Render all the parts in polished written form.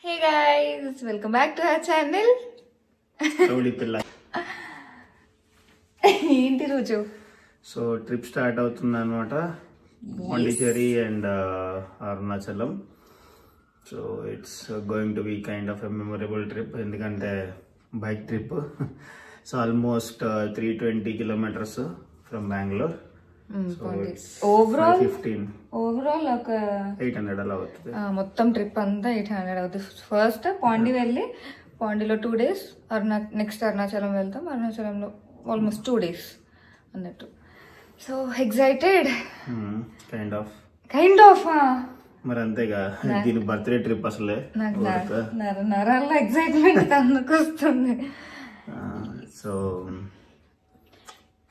Hey guys, welcome back to our channel. Rowdy పిల్ల. ఏంటి రోజు సో ట్రిప్ స్టార్ట్ అవుతుంది అనమాట, Pondicherry and Arunachalam. So it's going to be kind of a memorable trip, ఎందుకంటే bike trip. So almost 320 kilometres from Bengaluru. Overall 15 ఒక 800 అలా అవుతుంది. మొత్తం ట్రిప్ అంతా 800 అవుతుంది. ఫస్ట్ పాండి వెళ్ళి పాండిలో 2 days, నెక్స్ట్ అరుణాచలం వెళ్తాం. అరుణాచలంలో ఆల్మోస్ట్ 2 days అన్నట్టు. సో ఎక్సైటెడ్ కైండ్ ఆఫ్ మరి అంతేగా, దీని బర్త్డే ట్రిప్ అసలే. నాకు నరాల్లో ఎక్సైట్మెంట్ అందుకు వస్తుంది. So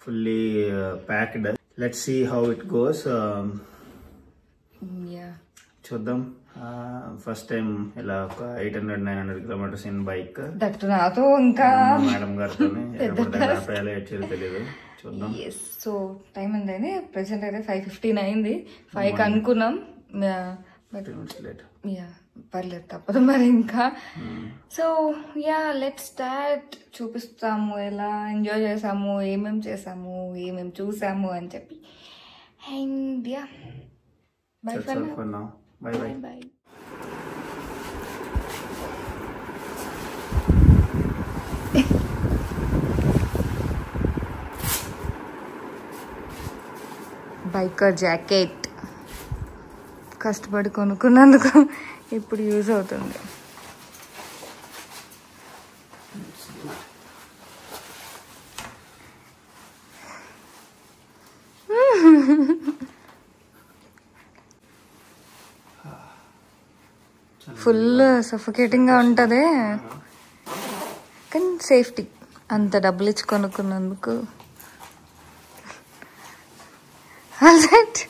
fully packed. Let's see how it goes. చూద్దాం. ఫస్ట్ టైం ఇలా ఒక 800-900 కిలోమీటర్స్ ఇన్ బైక్. దట్టు నాతో ఇంకా మేడం గారితో తెలియదు. చూద్దాం. సో టైం ఏంటంటే ప్రెసెంట్ అయితే 5:15 అయింది. 5కి అనుకున్నాం, పర్లేదు తప్పదు మరి ఇంకా. So let start. చూపిస్తాము ఎలా ఎంజాయ్ చేసాము, ఏమేమి చేసాము, ఏమేమి చూసాము అని చెప్పి. And by for now. By. Biker jacket కష్టపడి కొనుక్కున్నందుకు ఇప్పుడు యూజ్ అవుతుంది. ఫుల్ సఫోకేటింగ్ గా ఉంటది, కానీ సేఫ్టీ. అంత డబ్బులు ఇచ్చి కొనుక్కున్నందుకు all set.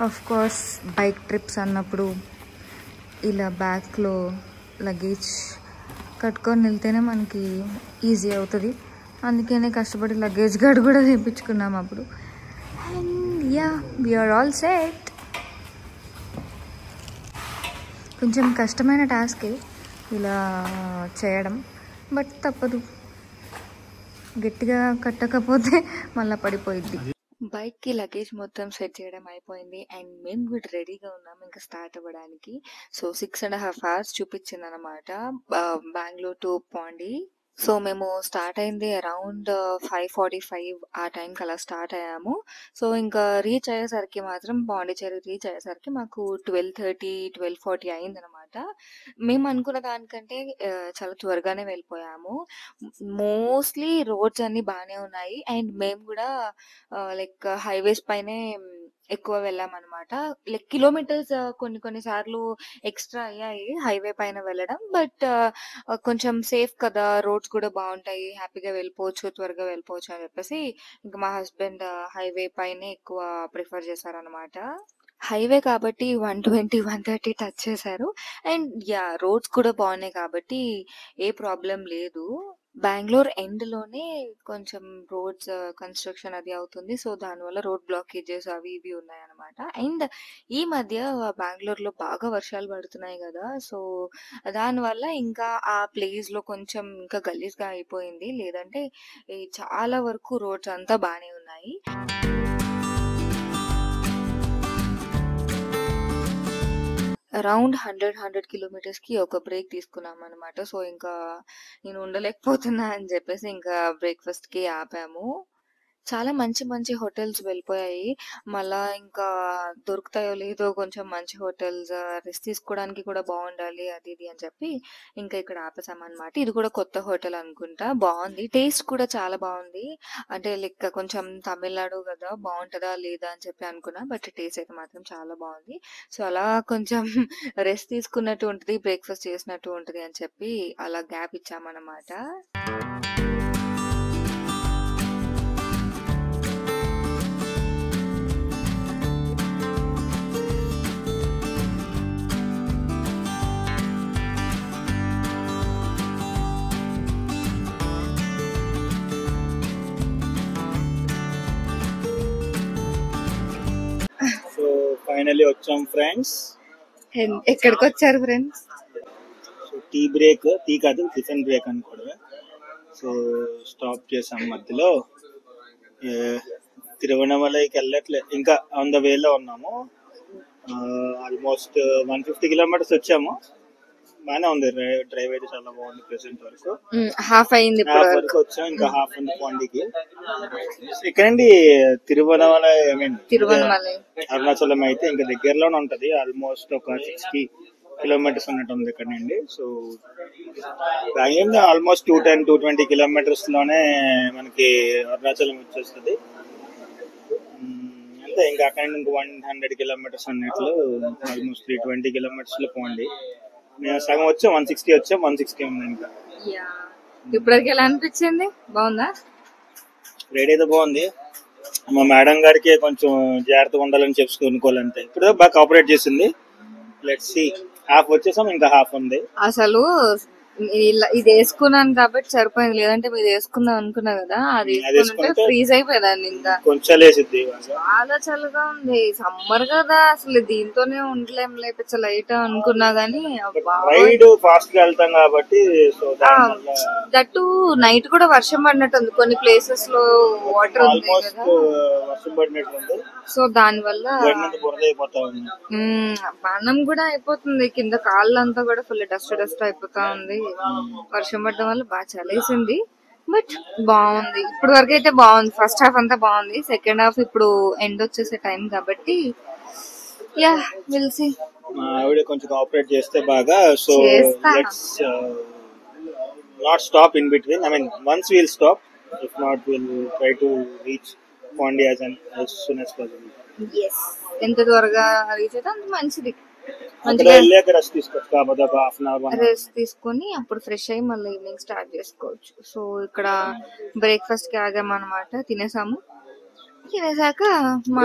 Of course bike trips అన్నప్పుడు ఇలా బ్యాగ్లో లగేజ్ కట్టుకొని వెళ్తేనే మనకి ఈజీ అవుతుంది. అందుకనే కష్టపడి లగేజ్ గార్డ్ కూడా తెప్పించుకున్నాం అప్పుడు. And we're all set. కొంచెం కష్టమైన టాస్కే ఇలా చేయడం, బట్ తప్పదు. గట్టిగా కట్టకపోతే మళ్ళీ పడిపోయిద్ది. బైక్కి లగేజ్ మొత్తం సెట్ చేయడం అయిపోయింది అండ్ మేము కూడా రెడీగా ఉన్నాం ఇంకా స్టార్ట్ అవ్వడానికి. సో 6.5 hours చూపించింది అనమాట బెంగళూరు టు పాండి. సో మేము స్టార్ట్ అయింది అరౌండ్ 5:45 ఆ టైంకి అలా స్టార్ట్ అయ్యాము. సో ఇంకా రీచ్ అయ్యేసరికి మాత్రం పాండిచేరి రీచ్ అయ్యేసరికి మాకు 12:30-12:40 అయిందనమాట. మేము అనుకున్న దానికంటే చాలా త్వరగానే వెళ్ళిపోయాము. మోస్ట్లీ రోడ్స్ అన్ని బాగానే ఉన్నాయి అండ్ మేము కూడా లైక్ హైవేస్ పైనే ఎక్కువ వెళ్ళామన్నమాట. లైక్ కిలోమీటర్స్ కొన్ని సార్లు ఎక్స్ట్రా అయ్యాయి హైవే పైన వెళ్ళడం, బట్ కొంచెం సేఫ్ కదా, రోడ్స్ కూడా బాగుంటాయి, హ్యాపీగా వెళ్ళిపోవచ్చు, త్వరగా వెళ్ళిపోవచ్చు అని చెప్పేసి ఇంకా మా హస్బెండ్ హైవే పైనే ఎక్కువ ప్రిఫర్ చేశారనమాట. హైవే కాబట్టి 120-130 టచ్ చేశారు. అండ్ రోడ్స్ కూడా బాగున్నాయి కాబట్టి ఏ ప్రాబ్లం లేదు. బెంగళూరు ఎండ్లోనే కొంచెం రోడ్స్ కన్స్ట్రక్షన్ అది అవుతుంది. సో దానివల్ల రోడ్ బ్లాకేజెస్ అవి ఇవి ఉన్నాయన్నమాట. అండ్ ఈ మధ్య బెంగళూరులో బాగా వర్షాలు పడుతున్నాయి కదా, సో దానివల్ల ఇంకా ఆ ప్లేస్లో కొంచెం ఇంకా గలీజ్గా అయిపోయింది. లేదంటే చాలా వరకు రోడ్స్ అంతా బాగానే ఉన్నాయి. అరౌండ్ 100 కిలోమీటర్స్కి ఒక బ్రేక్ తీసుకున్నాం అనమాట. సో ఇంకా నేను ఉండలేకపోతున్నా అని చెప్పేసి ఇంకా బ్రేక్ఫాస్ట్కి ఆపాము. చాలా మంచి హోటల్స్ వెళ్ళిపోయాయి. మళ్ళా ఇంకా దొరుకుతాయో లేదో కొంచెం మంచి హోటల్స్, రెస్ట్ తీసుకోవడానికి కూడా బాగుండాలి అది ఇది అని చెప్పి ఇంకా ఇక్కడ ఆపేసామన్నమాట. ఇది కూడా కొత్త హోటల్ అనుకుంటా, బాగుంది, టేస్ట్ కూడా చాలా బాగుంది. అంటే లైక్ కొంచెం తమిళనాడు కదా, బాగుంటుందా లేదా అని చెప్పి అనుకున్నా, బట్ టేస్ట్ అయితే మాత్రం చాలా బాగుంది. సో అలా కొంచెం రెస్ట్ తీసుకున్నట్టు ఉంటుంది, బ్రేక్ఫాస్ట్ చేసినట్టు ఉంటుంది అని చెప్పి అలా గ్యాప్ ఇచ్చామన్నమాట. ఫైనల్లీ వచ్చాం ఫ్రెండ్స్. ఎక్కడికి వచ్చారు friends? So tea break, tea కాదు టిఫిన్ బ్రేక్ అనుకోవడమే. సో స్టాప్ చేసాం మధ్యలో. తిరువణమలైకి వెళ్ళట్లే, ఇంకా ఆన్ ద వేలో ఉన్నాము. ఆల్మోస్ట్ 150 కిలోమీటర్స్ వచ్చాము. బానే ఉంది, డ్రైవ్ అయితే చాలా బాగుంది ప్రెసెంట్ వరకు. హాఫ్ అయింది, హాఫ్ వరకు వచ్చాం, ఇంకా హాఫ్ ఉంది పాండికి. ఇక్కడండి తిరువణమలై, ఐ మీన్ తిరువణమలై అరుణాచలం అయితే ఇంకా దగ్గరలోనే ఉంటది. ఆల్మోస్ట్ ఒక 60 కిలోమీటర్స్ ఉన్నట్టు ఉంది ఇక్కడ నుండి. సో ఆల్మోస్ట్ 220 కిలోమీటర్స్ లోనే మనకి అరుణాచలం వచ్చేస్తుంది. అంతే, ఇంకా అక్కడ నుంచి 100 కిలోమీటర్స్ అన్నట్లు. ఆల్మోస్ట్ 320 కిలోమీటర్స్ లో పోండి. మేము సగం వచ్చాం, 160 వచ్చాం, 160 ఉంది ఇంకా. ఇప్పటికి ఎలా అనిపించింది? బాగుందా? రేట్ అయితే బాగుంది. మా మేడం గారికి కొంచెం జాగ్రత్తగా ఉండాలని చెప్పి కొనుక్కోవాలంటే ఇప్పుడు బాగా కోఆపరేట్ చేసింది. లెట్స్ సీ, హాఫ్ వచ్చేసాం, ఇంకా హాఫ్ ఉంది. అసలు ఇది వేసుకున్నాను కాబట్టి సరిపోయింది, లేదంటే మీరు వేసుకుందాం అనుకున్నా కదా, అది వేసుకుంటే ఫ్రీజ్ అయిపోయేదాన్ని. ఇంకా కొంచెం లేసిద్ది, చాలా చల్లగా ఉంది, సమ్మర్ కదా, అసలు దీంతోనే ఉండలేం, లేకపోతే లైట్ అనుకున్నా గానీ రైడ్ ఫాస్ట్ గా వెళ్తాం కాబట్టి. దట్టు నైట్ కూడా వర్షం పడినట్టుంది కొన్ని ప్లేసెస్ లో, వాటర్ ఉంది కదా, వర్షం పడినట్టుంది. సో దాని వల్ల బాణం కూడా అయిపోతుంది, కింద కాళ్ళంతా కూడా ఫుల్ డస్ట్ అయిపోతా ఉంది. వర్షం పడడం వల్ల బాగా చలేసింది, బట్ బాగుంది. ఇప్పుడు వరకు అయితే బాగుంది. ఫస్ట్ హాఫ్ అంతా బాగుంది, సెకండ్ హాఫ్ ఇప్పుడు ఎండ్ వచ్చేసే టైం కాబట్టి యా విల్ సీ. మా ఆవిడ కొంచెం కోఆపరేట్ చేస్తే బాగా. So let's not stop in between. I mean once will stop, if not will try to reach Pondy as soon as possible. yes, ఎంత త్వరగా రీచ్ అయితే అంత మంచిది. రెస్ట్ తీసుకొని అప్పుడు ఫ్రెష్ అయ్యి మళ్ళీ ఈవినింగ్ స్టార్ట్ చేసుకోవచ్చు. సో ఇక్కడ బ్రేక్ఫాస్ట్ కి ఆగామన్నమాట, తినేసాము. తినేసాక మా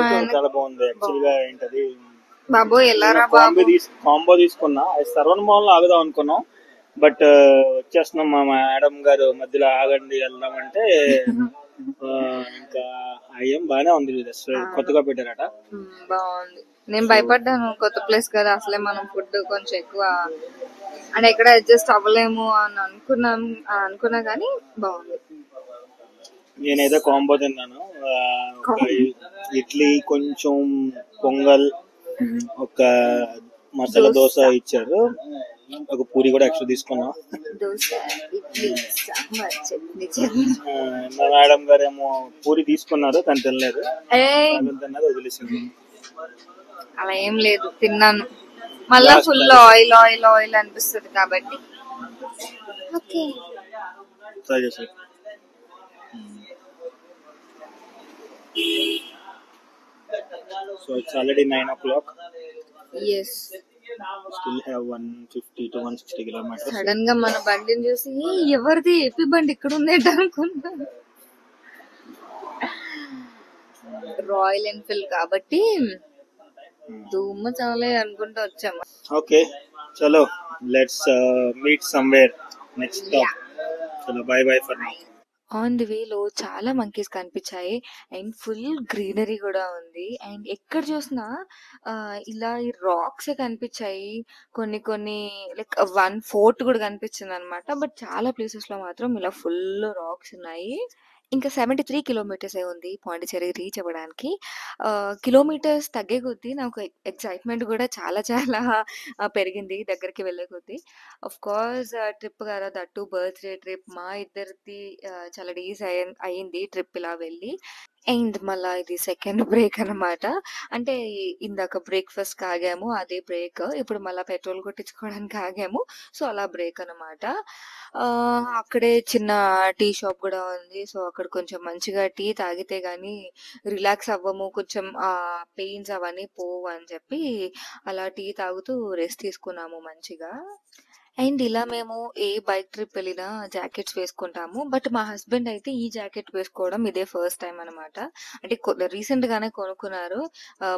బాబు ఎలారా బాబు కాంబో తీసుకున్నా, సర్వన్ మాల్ లో ఆగుదాం అనుకున్నాం, బట్ వచ్చేస్తున్నాం. మా మేడం గారు మధ్యలో ఆగండి వెళ్దామంటే ఇంకా అయ్యం బానే ఉంది, కొత్తగా పెట్టారట, బాగుంది. నేను భయపడ్డాను, కొత్త ప్లేస్ కదా, అసలే మనం ఫుడ్ కొంచెం ఎక్కువ అంటే ఎక్కడ అడ్జస్ట్ అవ్వలేము అని అనుకున్నా కానీ బాగుంది. నేనైతే కాంబో తిన్నాను, ఇడ్లీ, కొంచెం పొంగల్, ఒక మసాలా దోశ ఇచ్చారు, ఒక పూరి కూడా ఎక్స్ట్రా తీసుకున్నాం. మా మేడం గారేమో పూరి తీసుకున్నారు కానీ తినలేదు, తిన్నది వదిలేసింది. అలా ఏం లేదు, తిన్నాను. మళ్ళా ఫుల్ ఆయిల్ ఆయిల్ ఆయిల్ అనిపిస్తుంది కాబట్టి okay. So it's already 9 o'clock. Yes. Still have 150 to 160 kilometers. Sudden గా మన బండిని చూసి ఎవరిది ఏపీ బండి ఇక్కడ ఉందేంట అనుకున్నా. రాయల్ ఎన్ఫీల్డ్ కాబట్టి ధూమ చాలే అనుకుంటూ వచ్చాము. ఓకే చలో, let's meet somewhere next stop. చలో bye bye for now. On the వేలో చాలా మంకీస్ కనిపించాయి అండ్ ఫుల్ గ్రీనరీ కూడా ఉంది. అండ్ ఎక్కడ చూసినా ఇలా ఈ రాక్స్ కనిపించాయి, కొన్ని కొన్ని లైక్ 1 ఫోర్ట్ కూడా కనిపించింది అనమాట. బట్ చాలా ప్లేసెస్ లో మాత్రం ఇలా ఫుల్ రాక్స్ ఉన్నాయి. ఇంకా 73 కిలోమీటర్స్ ఉంది పాండిచ్చేరి రీచ్ అవ్వడానికి. కిలోమీటర్స్ తగ్గే కొద్దీ నాకు ఎక్సైట్మెంట్ కూడా చాలా చాలా పెరిగింది దగ్గరికి వెళ్ళే కొద్దీ. ఆఫ్ కోర్స్ ట్రిప్ కదా, దట్టు బర్త్డే ట్రిప్, మా ఇద్దరిది చాలా డేస్ అయింది ట్రిప్ ఇలా వెళ్ళి. అండ్ మళ్ళీ ఇది సెకండ్ బ్రేక్ అనమాట. అంటే ఇందాక బ్రేక్ఫాస్ట్ ఆగాము, అదే బ్రేక్. ఇప్పుడు మళ్ళీ పెట్రోల్ కొట్టించుకోవడానికి ఆగాము, సో అలా బ్రేక్ అనమాట. అక్కడే చిన్న టీ షాప్ కూడా ఉంది, సో అక్కడ కొంచెం మంచిగా టీ తాగితే గానీ రిలాక్స్ అవ్వము, కొంచెం పెయిన్స్ అవన్నీ పోవు అని చెప్పి అలా టీ తాగుతూ రెస్ట్ తీసుకున్నాము మంచిగా. అండ్ ఇలా మేము ఏ బైక్ ట్రిప్ వెళ్ళినా జాకెట్స్ వేసుకుంటాము. బట్ మా హస్బెండ్ అయితే ఈ జాకెట్ వేసుకోవడం ఇదే ఫస్ట్ టైం అనమాట. అంటే రీసెంట్ గానే కొనుక్కున్నారు.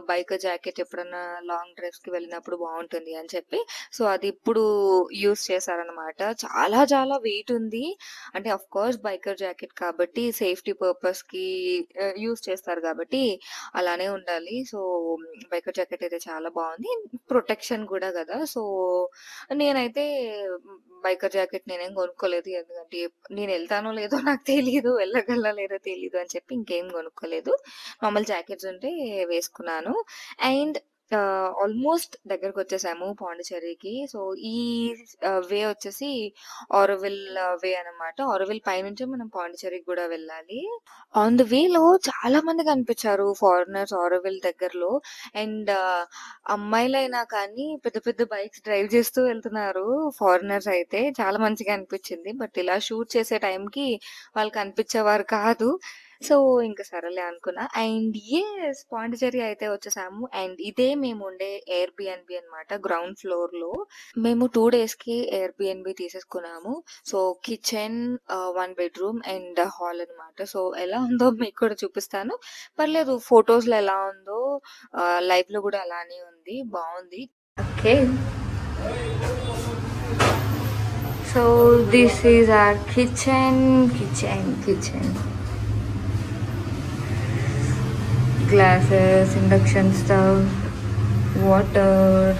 బైక్ జాకెట్ ఎప్పుడన్నా లాంగ్ డ్రైవ్స్ కి వెళ్ళినప్పుడు బాగుంటుంది అని చెప్పి. సో అది ఇప్పుడు యూస్ చేశారనమాట. చాలా చాలా వెయిట్ ఉంది. అంటే ఆఫ్ కోర్స్ బైకర్ జాకెట్ కాబట్టి సేఫ్టీ పర్పస్ కి యూస్ చేస్తారు కాబట్టి అలానే ఉండాలి. సో బైకర్ జాకెట్ అయితే చాలా బాగుంది. ప్రొటెక్షన్ కూడా కదా. సో నేనైతే బైకర్ జాకెట్ నేనేం కొనుక్కోలేదు. ఎందుకంటే నేను వెళ్తానో లేదో నాకు తెలీదు. వెళ్ళగలనో లేదో తెలీదు అని చెప్పి ఇంకేం కొనుక్కోలేదు. నార్మల్ జాకెట్స్ ఉంటే వేసుకున్నాను. అండ్ ఆల్మోస్ట్ దగ్గరకొచ్చేసాము పాండిచ్చేరికి. సో ఈ వే వచ్చేసి ఆరోవిల్ వే అనమాట. ఆరోవిల్ పైనుంచే మనం పాండిచ్చేరికి కూడా వెళ్ళాలి. ఆన్ ద వేలో చాలా మంది కనిపించారు ఫారినర్స్ ఆరోవిల్ దగ్గరలో. అండ్ అమ్మాయిలైనా కానీ పెద్ద పెద్ద బైక్స్ డ్రైవ్ చేస్తూ వెళ్తున్నారు ఫారినర్స్ అయితే. చాలా మంచిగా అనిపించింది. బట్ ఇలా షూట్ చేసే టైంకి వాళ్ళు కనిపించేవారు కాదు. సో ఇంకా సరేలే అనుకున్నా. అండ్ ఎస్ పాండిచ్చేరి అయితే వచ్చేసాము. అండ్ ఇదే మేము ఉండే ఎయిర్బిఎన్బి అనమాట. గ్రౌండ్ ఫ్లోర్ లో మేము 2 days కి ఎయిర్బిఎన్బి తీసేసుకున్నాము. So kitchen, 1 bedroom and hall అనమాట. సో ఎలా ఉందో మీకు కూడా చూపిస్తాను. పర్లేదు ఫొటోస్ లో ఎలా ఉందో లైవ్ లో కూడా అలానే ఉంది. బాగుంది. Okay, so this is our kitchen. Glasses, induction stove, water,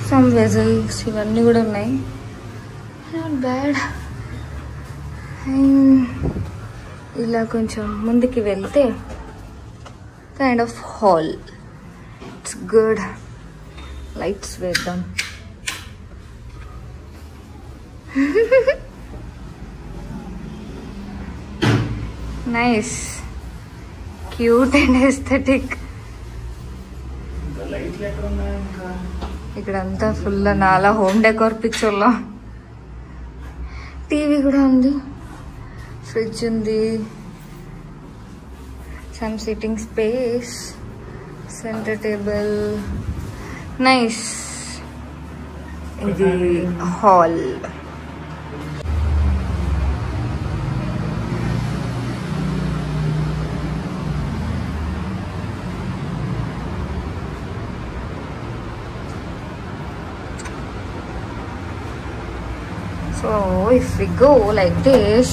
some vessels ఇవన్నీ కూడా ఉన్నాయి. Not bad. అండ్ ఇలా కొంచెం ముందుకి వెళ్తే kind of hall. It's good. Lights వేద్దాం. Nice, cute and aesthetic. ఇక్కడ అంతా ఫుల్ నాలా హోమ్ డెకోర్ పిక్చర్లో. టీవీ కూడా ఉంది, ఫ్రిడ్జ్ ఉంది, some sitting space, centre table. Nice. ఇది hall. So if we go like this,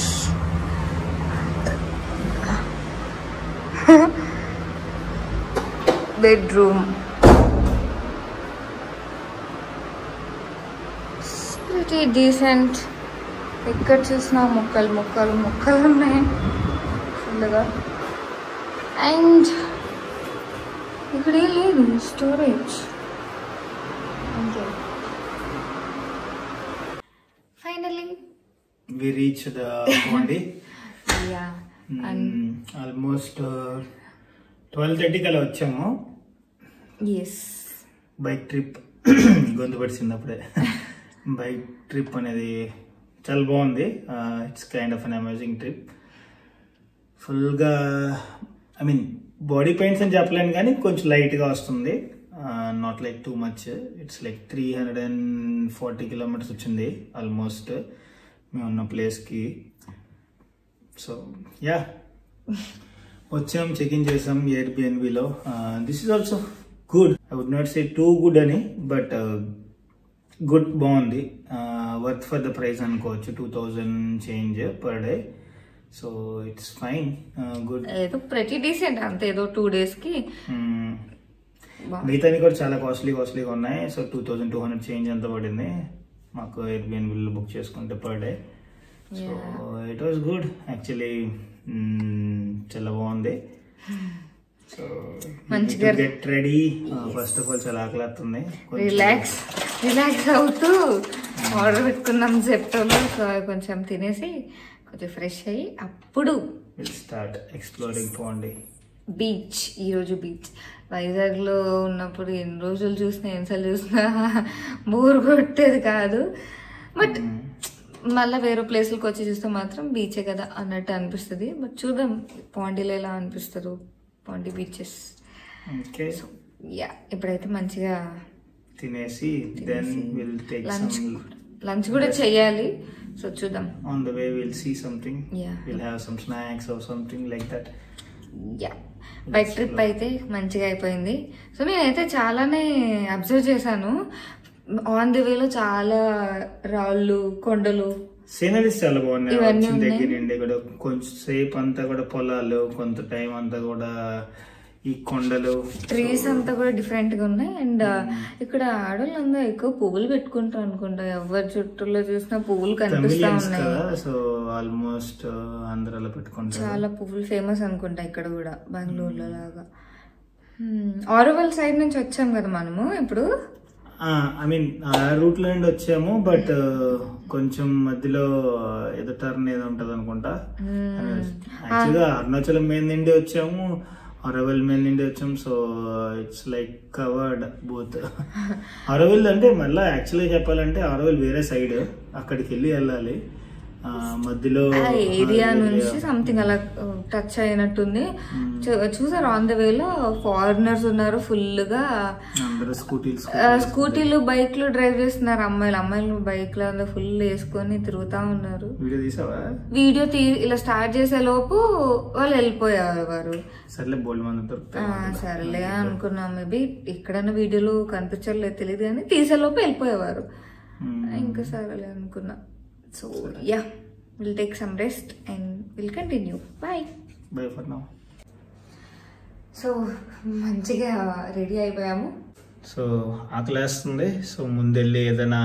bedroom, it's pretty decent. ఇక్కడ చూసిన మొక్కలు ఉన్నాయి ఫుల్గా. అండ్ ఇక్కడ ఏం లేదు, storage. Okay, finally we reached the Pondi. Yeah. Almost 12:30 కల్లా వచ్చాము. Yes. బైక్ ట్రిప్ గొంతు పడిసింది అప్పుడే. బైక్ ట్రిప్ అనేది చాలా బాగుంది. It's kind of an amazing trip. ఫుల్గా ఐ మీన్ బాడీ పెయిన్స్ అని చెప్పలేను కానీ కొంచెం లైట్గా వస్తుంది. Not like too much. It's like 340 kilometers వచ్చింది ఆల్మోస్ట్ మేము ఉన్న ప్లేస్కి. సో యా, వచ్చాం, చెక్-ఇన్ చేసాం ఎయిర్బిఎన్బిలో. This is also good. I would not say too good అని, బట్ గుడ్, బాగుంది. వర్త్ ఫర్ ద ప్రైస్ అనుకోవచ్చు. 2000 change per day. So it's fine, good. ఏదో ప్రతి డీసెంట్ అంతే. ఏదో 2 days కి మిగతావి కూడా చాలా కాస్ట్లీగా ఉన్నాయి. సో 2200 చేంజ్ ఎంత పడింది మాకు ఎయిర్బిఎన్బిలో బుక్ చేసుకుంటే per day. So it was good actually. చాలా బాగుంది. సో మంచిగా get ready. First of all చాలా ఆకలిస్తుంది. రిలాక్స్ అవుతూ ఆర్డర్ పెట్టుకున్నాం జెప్టోలో. సో కొంచెం తినేసి కొంచెం ఫ్రెష్ అయ్యి అప్పుడు విల్ స్టార్ట్ ఎక్స్ప్లోరింగ్ పోండి బీచ్. ఈరోజు బీచ్. వైజాగ్లో ఉన్నప్పుడు ఎన్నిసార్లు చూసినా బోర్ కొట్టేది కాదు. బట్ మళ్ళీ వేరే ప్లేస్లకు వచ్చి చూస్తే మాత్రం బీచే కదా అన్నట్టు అనిపిస్తుంది. బట్ చూద్దాం పాండీలో ఎలా అనిపిస్తారు పాండీ బీచెస్. ఓకే. యా, ఇప్పుడైతే మంచిగా తినేసి దెన్ విల్ టేక్ లంచ్ కూడా చేయాలి. సో చూద్దాం. On the way will see something, will have some snacks or something like that. Yeah, bike trip అయితే మంచిగా అయిపోయింది. సో నేనైతే చాలానే అబ్జర్వ్ చేశాను. ఆన్ ది వేలో చాలా రాళ్ళు, కొండలు, సీనరీస్ చాలా బాగున్నాయి. దగ్గర నుండి కూడా కొంచెం సేపు అంతా కూడా పొలాలు, కొంత టైం అంతా కూడా ఈ కొండలు, ట్రీస్ అంతా కూడా డిఫరెంట్ గా ఉన్నాయి. అండ్ ఇక్కడ ఆడవాళ్ళందరూ ఎక్కువ పువ్వులు పెట్టుకుంటారు అనుకుంటా. ఎవరి చుట్టూలో చూసినా పువ్వులు కనిపిస్తా ఉన్నాయి. సో ఆల్మోస్ట్ ఆంధ్రాలో పెట్టుకుంటారు. చాలా పువ్వులు ఫేమస్ అనుకుంటా ఇక్కడ కూడా, బెంగళూరులో లాగా. ఆరోవల్ సైడ్ నుంచి వచ్చాం కదా మనము ఇప్పుడు. ఐ మీన్ ఆ రూట్ లో నుండి వచ్చాము, బట్ కొంచెం మధ్యలో ఏదో టర్న్ ఏదో ఉంటది అనుకుంటా. యాక్చువల్గా అరుణాచలం మీద నుండి వచ్చాము, అరవల్ మీద నుండి వచ్చాము. So it's like covered both. Arrival అంటే మళ్ళీ యాక్చువల్గా చెప్పాలంటే అరవల్ వేరే సైడ్, అక్కడికి వెళ్ళాలి. మధ్యలో ఏరియా నుంచి సంథింగ్ అలా టచ్ అయినట్టుంది. చూసారు ఆన్ ద వేలో ఫారినర్స్ ఉన్నారు ఫుల్ గా. స్కూటీలు, బైక్లు డ్రైవ్ చేస్తున్నారు. అమ్మాయిలు బైక్లు అందరూ ఫుల్ వేసుకొని తిరుగుతా ఉన్నారు. వీడియో ఇలా స్టార్ట్ చేసే లోపు వాళ్ళు వెళ్ళిపోయేవారు. సర్లే అనుకున్నాం. మేబీ ఎక్కడైనా వీడియోలు కనిపించలేదు తెలియదు, కానీ తీసే లోపు వెళ్ళిపోయేవారు. ఇంకా సరేలే అనుకున్నా. So yeah, we'll take some rest and we'll continue. Bye for now. So మంచిగా రెడీ అయిపోయాము. సో ఆకలేస్తుంది. సో ముందెళ్ళి ఏదైనా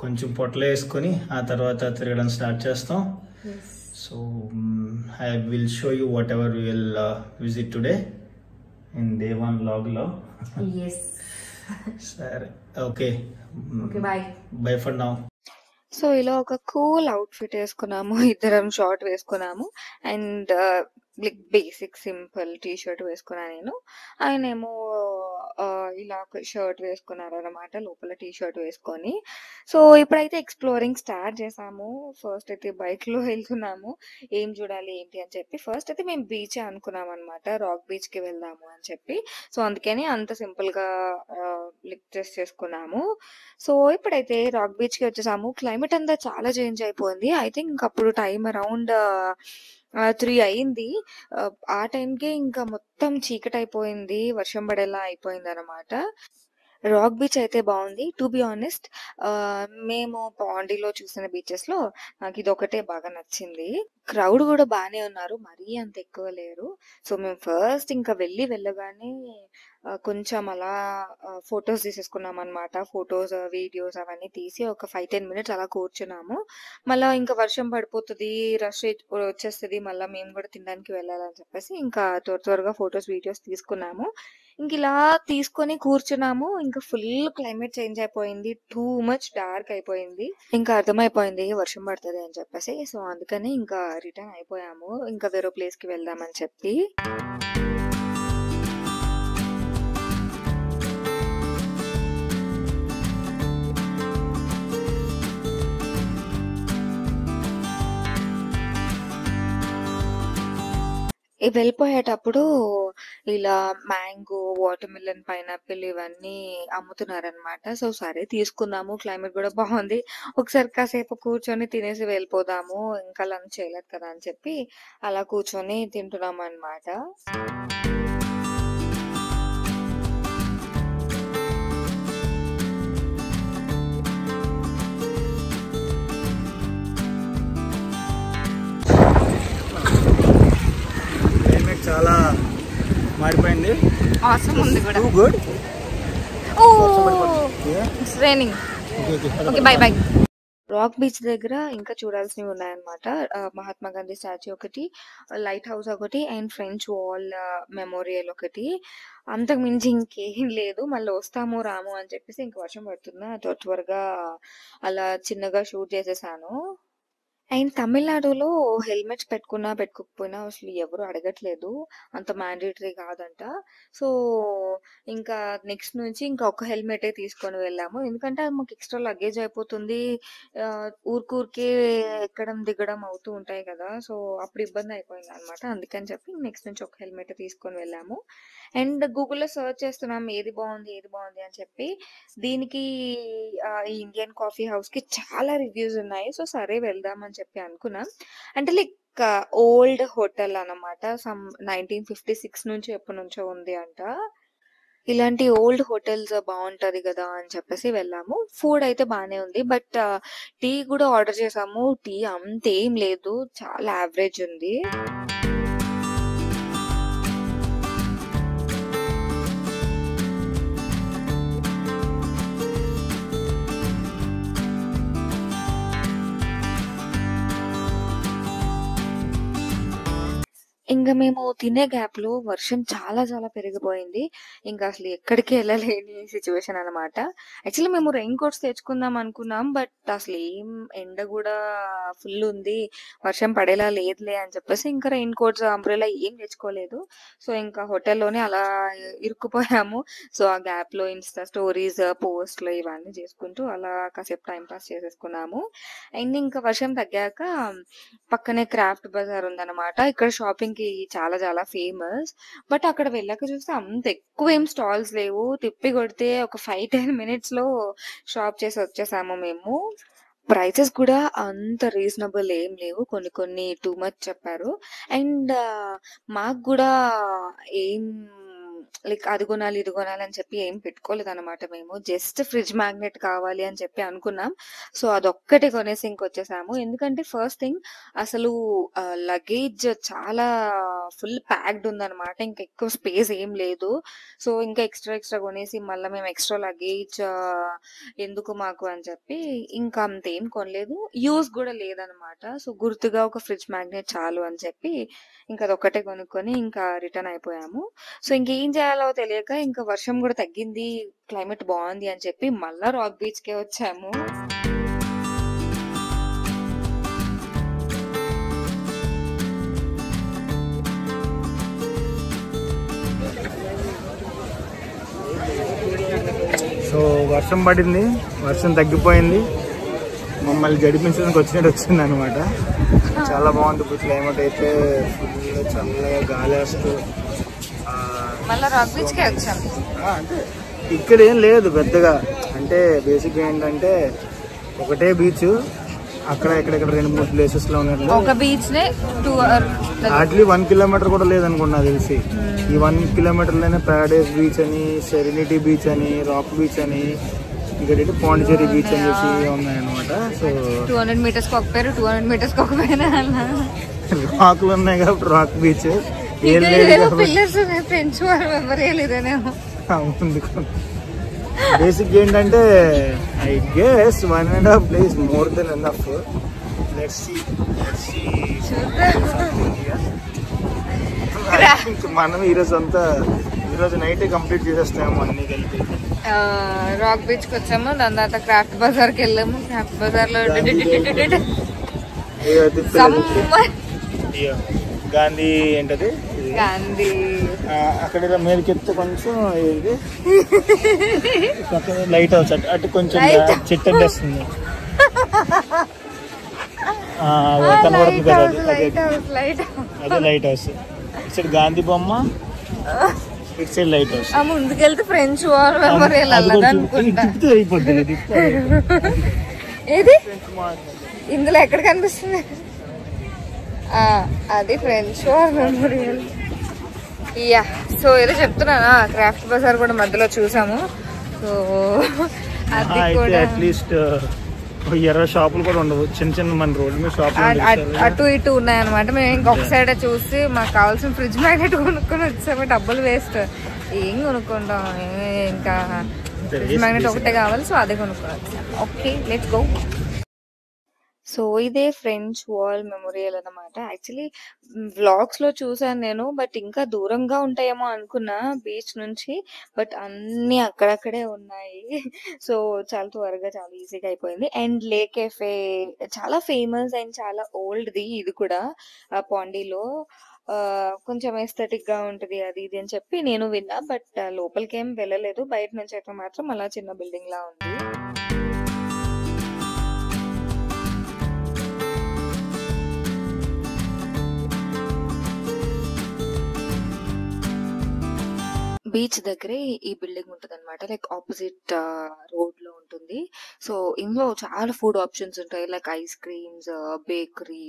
కొంచెం పొట్టలో వేసుకొని ఆ తర్వాత తిరగడం స్టార్ట్ చేస్తాం. So I will show you whatever we will visit today in day 1 vlog లో. సరే, okay, bye for now. So ఇలా ఒక కూల్ అవుట్ఫిట్ వేసుకున్నాము, ఇద్దరం షార్ట్ వేసుకున్నాము. And like basic simple T shirt వేసుకున్నా నేను. ఆయనేమో ఇలా ఒక షర్ట్ వేసుకున్నారు అనమాట, లోపల టీ షర్ట్ వేసుకొని. సో ఇప్పుడైతే ఎక్స్ప్లోరింగ్ స్టార్ట్ చేసాము. ఫస్ట్ అయితే బైక్ లో వెళ్తున్నాము. ఏం చూడాలి ఏంటి అని చెప్పి ఫస్ట్ అయితే మేము బీచ్ అనుకున్నాం అనమాట, రాక్ బీచ్ కి వెళ్దాము అని చెప్పి. సో అందుకని అంత సింపుల్ గా డ్రెస్ చేసుకున్నాము. సో ఇప్పుడైతే రాక్ బీచ్ కి వచ్చేసాము. క్లైమేట్ అంతా చాలా చేంజ్ అయిపోయింది. ఐ థింక్ అప్పుడు టైం అరౌండ్ 3 అయింది. ఆ టైంకి ఇంకా మొత్తం చీకటి అయిపోయింది, వర్షం పడేలా అయిపోయింది అనమాట. రాక్ బీచ్ అయితే బాగుంది. టు బి ఆనెస్ట్, మేము పాండీలో చూసిన బీచెస్ లో నాకు ఇది ఒకటే బాగా నచ్చింది. క్రౌడ్ కూడా బాగానే ఉన్నారు, మరీ అంత ఎక్కువ లేరు. సో మేము ఫస్ట్ ఇంకా వెళ్ళగానే కొంచెం అలా ఫొటోస్ తీసేసుకున్నాం అనమాట. ఫొటోస్, వీడియోస్ అవన్నీ తీసి ఒక 5-10 minutes అలా కూర్చున్నాము. మళ్ళీ ఇంకా వర్షం పడిపోతుంది, రష్ వచ్చేస్తుంది, మళ్ళీ మేము కూడా తినడానికి వెళ్ళాలని చెప్పేసి ఇంకా త్వరగా ఫొటోస్, వీడియోస్ తీసుకున్నాము. ఇంక ఇలా తీసుకొని కూర్చున్నాము. ఇంకా ఫుల్ క్లైమేట్ చేంజ్ అయిపోయింది, టూ మచ్ డార్క్ అయిపోయింది. ఇంకా అర్థమైపోయింది వర్షం పడుతుంది అని చెప్పేసి. సో అందుకని ఇంకా రిటర్న్ అయిపోయాము, ఇంకా వేరే ప్లేస్ కి వెళ్దామని చెప్పి. వెళ్ళిపోయేటప్పుడు ఇలా మ్యాంగో, వాటర్ మిలన్, పైనాపిల్ ఇవన్నీ అమ్ముతున్నారనమాట. సో సరే తీసుకుందాము, క్లైమేట్ కూడా బాగుంది, ఒకసారి కాసేపు కూర్చొని తినేసి వెళ్ళిపోదాము, ఇంకా లంచ్ చేయలేదు కదా అని చెప్పి అలా కూర్చొని తింటున్నాం అనమాట. చాలా మారిపోయింది. ఆసమ్ ఉంది కూడా. Too good. Oh it's raining. Okay bye bye. Rock beach దగ్గర ఇంకా చూడాల్సినవి ఉన్నాయన్నమాట. మహాత్మా గాంధీ స్టాచ్యూ ఒకటి, లైట్ హౌస్ ఒకటి, అండ్ ఫ్రెంచ్ వాల్ మెమోరియల్ ఒకటి. అంతకు మించి ఇంకేం లేదు. మళ్ళీ వస్తాము రాము అని చెప్పేసి ఇంక వర్షం పడుతున్నా త్వరగా అలా చిన్నగా షూట్ చేసేసాను. అండ్ తమిళనాడులో హెల్మెట్స్ పెట్టుకున్నా, పెట్టుకోకపోయినా అసలు ఎవరు అడగట్లేదు. అంత మ్యాండేటరీ కాదంట. సో, ఇంకా నెక్స్ట్ నుంచి ఇంకా ఒక హెల్మెటే తీసుకొని వెళ్ళాము. ఎందుకంటే అది మాకు ఎక్స్‌ట్రా లగేజ్ అయిపోతుంది. ఊరికే ఎక్కడం, దిగడం అవుతూ ఉంటాయి కదా! సో, అప్పుడు ఇబ్బంది అయిపోయిందనమాట. అందుకని చెప్పి నెక్స్ట్ నుంచి ఒక హెల్మెటే తీసుకొని వెళ్ళాము. అండ్ గూగుల్‌లో సెర్చ్ చేస్తున్నాం ఏది బావుంది, ఏది బావుంది అని చెప్పి. దీనికి ఈ ఇండియన్ కాఫీ హౌస్‌కి చాలా రివ్యూస్ ఉన్నాయి. సో, సరే వెళ్దాం అని చెప్పి అనుకున్నాం. అంటే లైక్ ఓల్డ్ హోటల్ అన్నమాట. 1956 నుంచి ఎప్పటినుంచో ఉంది అంట. ఇలాంటి ఓల్డ్ హోటల్స్ బావుంటది గదా! అని చెప్పేసి వెళ్ళాము. ఫుడ్ అయితే బానే ఉంది. బట్ టీ గూడా ఆర్డర్ చేసాము. టీ అంతేం లేదు. చాలా యావరేజ్ ఉంది. ఇంక మేము తినే గ్యాప్‌లో వర్షం చాలా చాలా పెరిగిపోయింది. ఇంక అసలు ఎక్కడికి ఎళ్ళలేని సిట్యుయేషన్ అనమాట. యాక్చువల్లీ మేము రెయిన్ కోట్స్ తెచ్చుకుందాం అనుకున్నాం. బట్ అసలేం ఎండ గూడా ఫుల్లుంది. వర్షం పడేలా లేదులే అని చెప్పేసి ఇంకా రెయిన్ కోట్స్, అంబ్రెల్లా ఏం తెచ్చుకోలేదు. సో, ఇంకా హోటల్‌లోనే అలా ఇరుక్కుపోయాము. సో, ఆ గ్యాప్‌లో ఇన్‌స్టా స్టోరీస్, పోస్ట్‌లు ఇవన్నీ చేసుకుంటూ అలా కాసేపు టైమ్ పాస్ చేసేసుకున్నాము. అండ్ ఇంకా వర్షం తగ్గాక పక్కనే క్రాఫ్ట్ బజార్ ఉందన్నమాట. ఇక్కడ షాపింగ్‌కి చాలా చాలా ఫేమస్. బట్ అక్కడ వెళ్ళాక చూస్తే అంత ఎక్కువేం స్టాల్స్ లేవు. తిప్పి కొడితే ఒక 5, 10 మినిట్స్‌లో షాప్ చేసి వచ్చేసాము మేము. ప్రైసెస్ కూడా అంత రీజనబుల్ ఏం లేవు. కొన్ని కొన్ని టూ మచ్ చెప్పారు. అండ్ మాకు గూడా ఏం లైక్ అది కొనాలి, ఇది కొనాలి అని చెప్పి ఏం పెట్టుకోలేదన్నమాట మేము. జస్ట్ ఫ్రిడ్జ్ మ్యాగ్నెట్ కావాలి అని చెప్పి అనుకున్నాం. సో, అదొక్కటే కొనేసి ఇంకొచ్చేసాము. ఎందుకంటే ఫస్ట్ థింగ్ అసలు లగేజ్ చాలా ఫుల్ ప్యాక్డ్ ఉందన్నమాట. ఇంకా ఎక్కువ స్పేస్ ఏం లేదు. సో, ఇంకా ఎక్స్ట్రా కొనేసి మళ్ళా మేము ఎక్స్ట్రా లగేజ్ ఎందుకు మాకు అని చెప్పి ఇంకా అంతేం కొనలేదు. యూజ్ గూడా లేదన్నమాట. సో, గుర్తుగా ఒక ఫ్రిడ్జ్ మ్యాగ్నెట్ చాలు అని చెప్పి ఇంకా అదొక్కటే కొనుక్కొని ఇంకా రిటర్న్ అయిపోయాము. సో, ఇంకేం చేయాలో తెలియక ఇంకా వర్షం గూడా తగ్గింది. క్లైమేట్ బావుంది అని చెప్పి మళ్ళా రాక్ బీచ్‌కే వచ్చాము. సో వర్షం పడింది, వర్షం తగ్గిపోయింది, మమ్మల్ని జడిపించడానికి వచ్చినట్టు అనమాట. చాలా బాగుంది. ఇప్పుడు క్లైమేట్ అయితే ఫుల్ చల్లగా గాలి వేస్తూ అంటే ఇక్కడ ఏం లేదు పెద్దగా. అంటే బేసిక్ ఏంటంటే ఒకటే బీచ్, అక్కడ ఇక్కడెక్కడ 2-3 ప్లేసెస్ లో ఉన్నట్లు. ఒక బీచ్ హార్డ్లీ 1 కిలోమీటర్ కూడా లేదనుకున్నా తెలిసి. ఈ 1 కిలోమీటర్లోనే ప్యారడైస్ బీచ్ అని, సెరెనిటీ బీచ్ అని, రాక్ బీచ్ అని, ఇక్కడ పాండిచేరి బీచ్ అని చెప్పి ఉన్నాయన్నమాట. సో 200 మీటర్స్ ఒక పేరు, 200 మీటర్స్ ఒక పేరు రాకులు ఉన్నాయి కాబట్టి రాక్ బీచ్. ఫ్రెండ్స్ బేసిక్ ఏంటంటే I guess 1.5 days more than enough. Let's see మనం ఈరోజు నైట్ కంప్లీట్ చేసేస్తాము అన్ని కలిపి. రాక్ బీచ్ కి వచ్చాము. దాని తర్వాత క్రాఫ్ట్ బజార్ కి వెళ్ళాము. క్రాఫ్ట్ బజార్ లో గాంధీ ఏంటది, గాంధీ అక్కడ మేలుకెత్తే కొంచెం ఏంటి లైట్ హౌస్ అటు కొంచెం చెట్టు వస్తుంది కనబడుతుంది కదా, అదే లైట్ హౌస్. ఇటు సైడ్ గాంధీ బొమ్మ, ఇటు సైడ్ లైట్ హౌస్. ముందుకెళ్తే ఫ్రెంచ్ వార్ మెమోరియల్ అయిపోతుంది. ఏది ఇందులో ఎక్కడ కనిపిస్తుంది? అది French war memorial. Yeah, so ఏదో చెప్తున్నానా, క్రాఫ్ట్ బజార్ కూడా మధ్యలో చూసాము. సో అది కూడా అట్లీస్ట్ 20 షాపులు కూడా ఉండవు, చిన్న మన రోడ్డు మీద షాపులు అటు ఇటు ఉన్నాయన్నమాట. మేము ఇంకొక సైడ్ చూసి మాకు కావాల్సిన ఫ్రిడ్జ్ మ్యాగ్నెట్ కొనుక్కొని వచ్చాము. డబ్బులు వేస్ట్, ఏం కొనుక్కుంటాం, ఇంకా ఫ్రిడ్జ్ మ్యాగ్నెట్ ఒకటే కావాలి. సో అదే కొనుక్కొని వచ్చాము. Okay, let's go. సో ఇదే ఫ్రెంచ్ వాల్ మెమోరియల్ అన్నమాట. యాక్చువల్లీ వ్లాగ్స్‌లో చూసాను నేను. బట్ ఇంకా దూరంగా ఉంటాయేమో అనుకున్నా బీచ్ నుంచి. బట్ అన్నీ అక్కడక్కడే ఉన్నాయి. సో చాలా త్వరగా చాలా ఈజీగా అయిపోయింది. అండ్ లే కెఫే చాలా ఫేమస్ అండ్ చాలా ఓల్డ్‌ది ఇది కూడా పాండీలో. కొంచెం ఎస్థెటిక్‌గా ఉంటది అది ఇది అని చెప్పి నేను విన్నా. బట్ లోపలికేం వెళ్ళలేదు. బయట నుంచయితే మాత్రం అలా చిన్న బిల్డింగ్‌లా ఉంది. బీచ్ దగ్గరే ఈ బిల్డింగ్ ఉంటదనమాట. లైక్ ఆపోజిట్ రోడ్‌లో ఉంటుంది. సో, ఇందులో చాలా ఫుడ్ ఆప్షన్స్ ఉంటాయి. లైక్ ఐస్ క్రీమ్స్, బేకరీ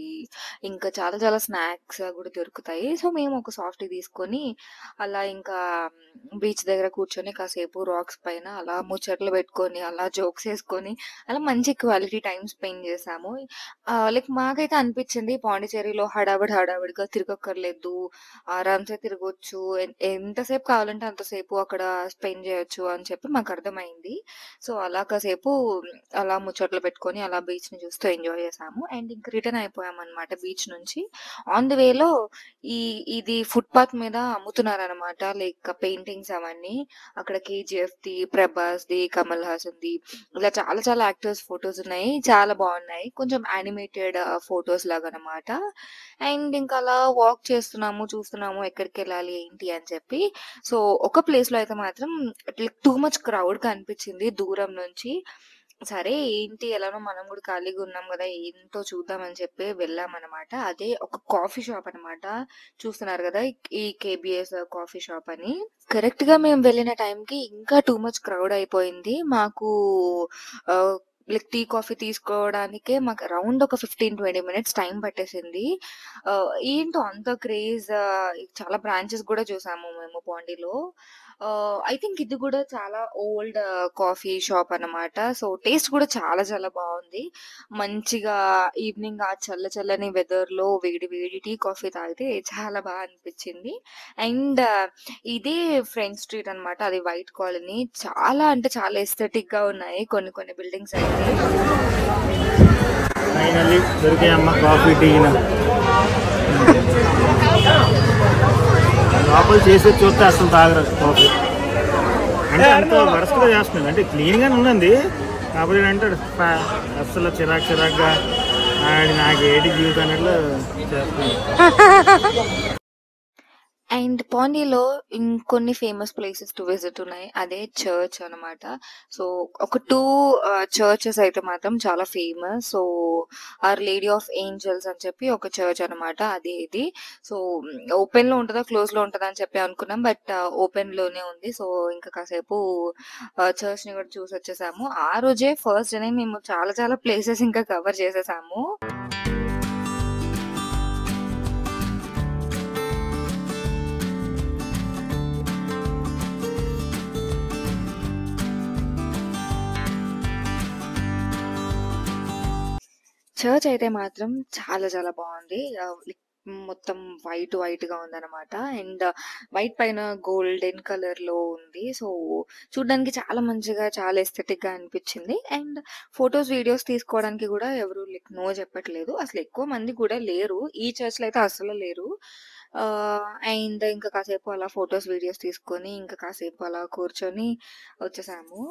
ఇంకా చాలా చాలా స్నాక్స్ గూడా దొరుకుతాయి. సో, మేము ఒక సాఫ్టీ తీసుకొని అలా ఇంకా బీచ్ దగ్గర కూర్చొని కాసేపు రాక్స్ పైన అలా ముచ్చట్లు పెట్టుకొని, అలా జోక్స్ ఏసుకొని అలా మంచి క్వాలిటీ టైమ్ స్పెండ్ చేశాము. లైక్ మాకైతే అనిపిచ్చింది పాండిచ్చేరిలో హడావిడిగా తిరగక్కర్లేదు. ఆరామ్‌సే తిరగొచ్చు. ఎంతసేపు కావాలంటే అంతసేపు అక్కడ స్పెండ్ చేయొచ్చు అని చెప్పి మాకర్థమైంది. సో, అలా కాసేపు అలా ముచ్చట్లు పెట్టుకొని అలా బీచ్‌ని చూస్తూ ఎంజాయ్ చేశాము. అండ్ ఇంక రిటర్న్ అయిపోయామనమాట బీచ్ నుంచి. ఆన్ ది వేలో ఇది ఫుట్‌పాత్ మీద అమ్ముతున్నారనమాట. లైక్ పెయింటింగ్స్ అవన్నీ. అక్కడ 'కేజీఎఫ్‌ది', 'ప్రభాస్‌ది', 'కమల్ హాసన్‌ది' ఇలా చాలా చాలా యాక్టర్స్ ఫోటోస్ ఉన్నాయి. చాలా బాగున్నాయి. కొంచెం యానిమేటెడ్ ఫోటోస్ లాగనమాట. అండ్ ఇంకా అలా వాక్ చేస్తున్నాము, చూస్తున్నాము ఎక్కడికెళ్ళాలి ఏంటి అని చెప్పి. సో, ఒక ప్లేస్‌లో అయితే మాత్రం లైక్ టూ మచ్ క్రౌడ్‌గా అనిపిచ్చింది దూరం నుంచి. సరే ఏంటి ఎలానో మనం గూడా ఖాళీగా ఉన్నాం గదా! ఏంటో చూద్దాం అని చెప్పి వెళ్ళామనమాట. అదే ఒక కాఫీ షాప్ అనమాట. చూస్తున్నారు గదా! ఈ కేబీఎస్ కాఫీ షాప్ అని. కరెక్ట్‌గా మేము వెళ్ళిన టైంకి ఇంకా టూ మచ్ క్రౌడ్ అయిపోయింది. మాకు ఆహ్, లైక్ టీ, కాఫీ తీసుకోవడానికే మాకు అరౌండ్ ఒక 15-20 మినిట్స్ టైం పట్టేసింది. ఏంటో అంత క్రేజ్ చాలా బ్రాంచెస్ గూడా చూసాము మేము పాండీలో. ఐ థింక్ ఇది గూడా చాలా ఓల్డ్ కాఫీ షాప్ అనమాట. సో, టేస్ట్ గూడా చాలా చాలా బావుంది. మంచిగా ఈవినింగ్ ఆ చల్లని వెదర్‌లో వేడి వేడి టీ, కాఫీ తాగితే చాలా బా అనిపిచ్చింది. అండ్ ఇదే ఫ్రెంచ్ స్ట్రీట్ అనమాట. అది వైట్ కాలనీ. చాలా అంటే చాలా ఎస్థెటిక్‌గా ఉన్నాయి కొన్ని కొన్ని బిల్డింగ్స్ అయితే. ఫైనల్లీ దొరికాయమ్మ కాఫీ, టీను. లోపల చేసేది చూస్తే అసలు తాగరు కాఫీ. అంటే అంత వరస్ట్గా చేస్తున్నాడు. అంటే క్లీన్గానే ఉన్నది. కాకపోతే అంటే అసలు చిరాగ్గా ఆడి నాకు ఏటి జీవితం అన్నట్లు చేస్తున్నాడు. అండ్ పాండీలో ఇంకొన్ని ఫేమస్ ప్లేసెస్ టు విజిట్ ఉన్నాయి. అదే చర్చ్ అనమాట. సో, ఒక 2 చర్చెస్ అయితే మాత్రం చాలా famous. So, our lady of angels అని చెప్పి ఒక చర్చ్ అనమాట. అదే ఇది. సో, ఓపెన్‌లో ఉంటదా? క్లోజ్‌లో ఉంటదా? అని చెప్పి అనుకున్నాం. బట్ ఓపెన్‌లోనే ఉంది. సో, ఇంకా కాసేపు చర్చ్‌ని కూడా చూసొచ్చేసాము. ఆ రోజే ఫస్ట్ డేనే మేము చాలా చాలా ప్లేసెస్ ఇంకా కవర్ చేసేసాము. చర్చ్ అయితే మాత్రం చాలా చాలా బాగుంది. లైక్ మొత్తం వైట్‌గా ఉందనమాట. అండ్ వైట్ పైన గోల్డెన్ కలర్‌లో ఉంది. సో, చూడ్డానికి చాలా మంచిగా చాలా ఎస్థెటిక్‌గా అనిపిచ్చింది. అండ్ ఫోటోస్, వీడియోస్ తీసుకోవడానికి గూడా ఎవరు లైక్ నో చెప్పట్లేదు. అసలు ఎక్కువ మంది కూడా లేరు. ఈ చర్చ్‌లో అయితే అస్సలు లేరు. అండ్ ఇంకా కాసేపు అలా ఫోటోస్, వీడియోస్ తీసుకొని ఇంకా కాసేపు అలా కూర్చొని వచ్చేసాము.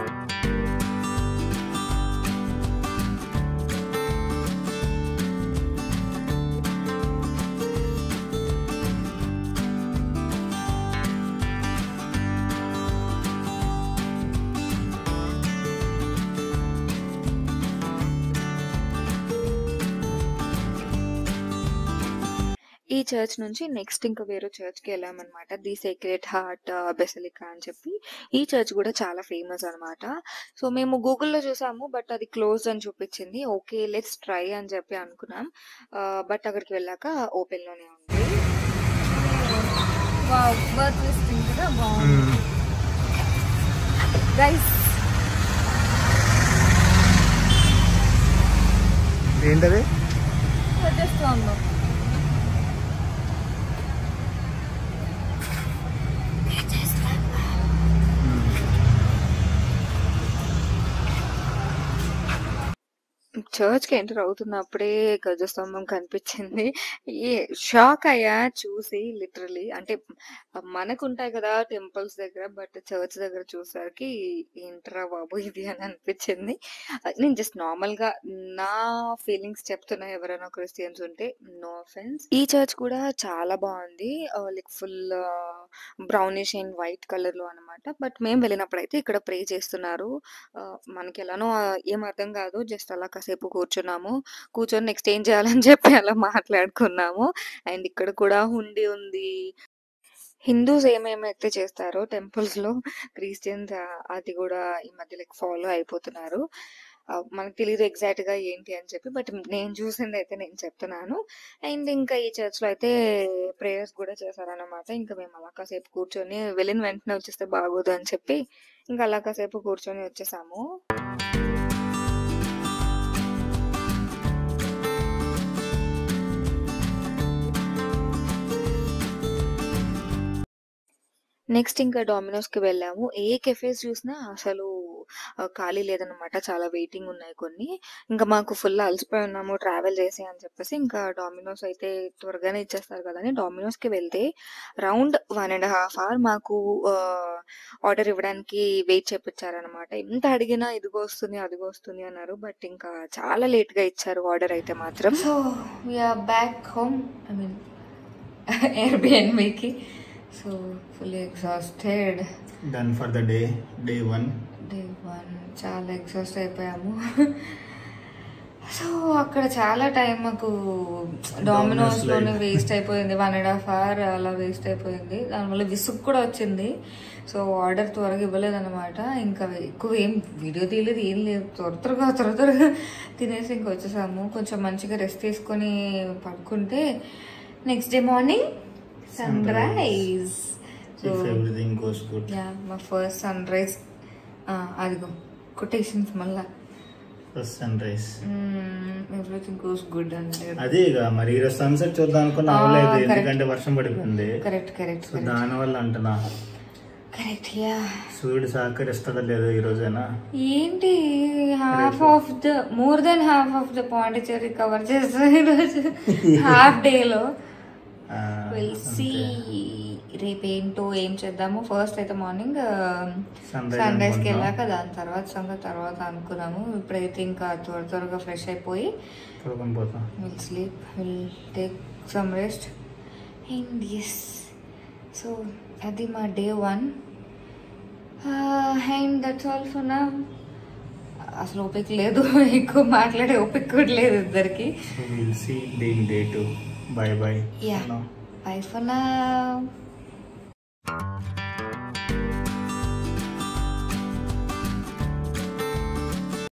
ఈ చర్చ్ నుంచి నెక్స్ట్ ఇంకా వేరే చర్చ్‌కి వెళ్ళామనమాట. ది సేక్రెడ్ హార్ట్ బెసిలికా అని చెప్పి. ఈ చర్చ్ కూడా చాలా ఫేమస్ అనమాట. సో, మేము గూగుల్‌లో చూసాము. బట్ అది క్లోజ్డ్ అని చూపించింది. ఓకే. లెట్స్ ట్రై అని చెప్పి అనుకున్నాం. బట్ అక్కడికి వెళ్ళాక ఓపెన్‌లోనే ఉంది. వావ్! బర్త్ విజిటింగ్ కూడా బాగుంది. గైస్ ఏంటది? వచ్చేస్తా ఉన్నాం. చర్చ్‌కి ఎంటర్ అవుతున్నప్పుడే ధ్వజస్తంభం కనిపించింది. ఏ షాక్ అయ్యా చూసి లిటరల్లీ. అంటే మనకుంటాయి కదా టెంపుల్స్ దగ్గర. బట్ చర్చ్ దగ్గర చూసేసరికి ఏంట్రా బాబు ఇది అని అనిపించింది. నేను జస్ట్ నార్మల్‌గా నా ఫీలింగ్స్ చెప్తున్నా ఎవరైనా క్రిస్టియన్స్ ఉంటే నో అఫెన్స్. ఈ చర్చ్ కూడా చాలా బావుంది. Like full brownish and white కలర్‌లో అన్నమాట. బట్ మేము వెళ్ళినప్పుడైతే ఇక్కడ ప్రే చేస్తున్నారు. మనకెలానో ఏం అర్థం కాదు. జస్ట్ అలా కాసేపు కూర్చున్నాము. కూర్చొని నెక్స్ట్ ఏం చేయాలని చెప్పి అలా మాట్లాడుకున్నాము. అండ్ ఇక్కడ కూడా హుండీ ఉంది. హిందూస్ ఏమేమైతే చేస్తారో టెంపుల్స్‌లో క్రిస్టియన్స్ అది గూడా ఈ మధ్య లైక్ ఫాలో అయిపోతున్నారు. మనకు తెలీదు ఎగ్జాక్ట్‌గా ఏంటి అని చెప్పి. బట్ నేను చూసిందైతే నేను చెప్తున్నాను. అండ్ ఇంకా ఈ చర్చ్‌లో అయితే ప్రేయర్స్ గూడా చేశారనమాట. ఇంకా మేము అలా కాసేపు కూర్చొని వెళ్ళిన వెంటనే వచ్చేస్తే బాగోదు అని చెప్పి ఇంకా అలా కాసేపు కూర్చొని వచ్చేసాము. నెక్స్ట్ ఇంకా డామినోస్‌కి వెళ్ళాము. ఏ కెఫేస్ చూసినా అసలు ఖాళీ లేదనమాట. చాలా వెయిటింగ్ ఉన్నాయి కొన్ని. ఇంకా మాకు ఫుల్ అలసిపోయి ఉన్నాము ట్రావెల్ చేసి అని చెప్పేసి ఇంకా డామినోస్ అయితే త్వరగానే ఇచ్చేస్తారు కదా అని డామినోస్‌కి వెళ్తే రౌండ్ 1½ అవర్ మాకు ఆర్డర్ ఇవ్వడానికి వెయిట్ చేపిచ్చారనమాట. ఎంత అడిగినా ఇదిగో వస్తుంది, అదిగో వస్తుంది అన్నారు. బట్ ఇంకా చాలా లేట్‌గా ఇచ్చారు ఆర్డర్ అయితే మాత్రం. So we are back home. I mean ఎయిర్‌బిఎన్‌బికి. So fully exhausted. Done for the day 1. చాలా ఎగ్జాస్ట్ అయిపోయాము. సో అక్కడ చాలా టైం మాకు డామినోస్‌లోనే వేస్ట్ అయిపోయింది. 1½ అవర్ అలా వేస్ట్ అయిపోయింది. దానివల్ల విసుగు కూడా వచ్చింది. సో ఆర్డర్ త్వరగా ఇవ్వలేదన్నమాట. ఇంకా ఎక్కువ ఏం వీడియో తీయలేదు, ఏం లేదు. త్వరగా తినేసి ఇంక వచ్చేసాము. కొంచెం మంచిగా రెస్ట్ తీసుకొని పడుకుంటే next day morning sunrise. So everything goes good. Yeah మా ఫస్ట్ సన్ రైజ్. అదిగో కొటేషన్స్ మళ్ళా first sunrise. Everything goes good అంటే అదే ఇక మరి ఈరోజు సన్సెట్ చూద్దాం అనుకున్నా అవ్వలేదు, ఎందుకంటే వర్షం పడిపోయింది. కరెక్ట్. దాని వల్ల అంటున్నా కరెక్ట్. యా సూర్యుడు సహకరిస్తుందో లేదో ఈ రోజైనా. ఏంటి more than half of the Pondicherry cover చేస్తాం ఈరోజు హాఫ్ డేలో. విల్ సీ రేపేంటో ఏం చేద్దాము. ఫస్ట్ అయితే మార్నింగ్ సన్ రైజ్కి వెళ్ళాక దాని తర్వాత అనుకున్నాము. ఇప్పుడైతే ఇంకా త్వరగా ఫ్రెష్ అయిపోయి will sleep, will take some rest. And yes, so అది మా day 1. And that's all for now. అసలు ఓపిక లేదు, ఎక్కువ మాట్లాడే ఓపిక కూడా లేదు ఇద్దరికి. Day 2. Bye. Yeah, bye for now.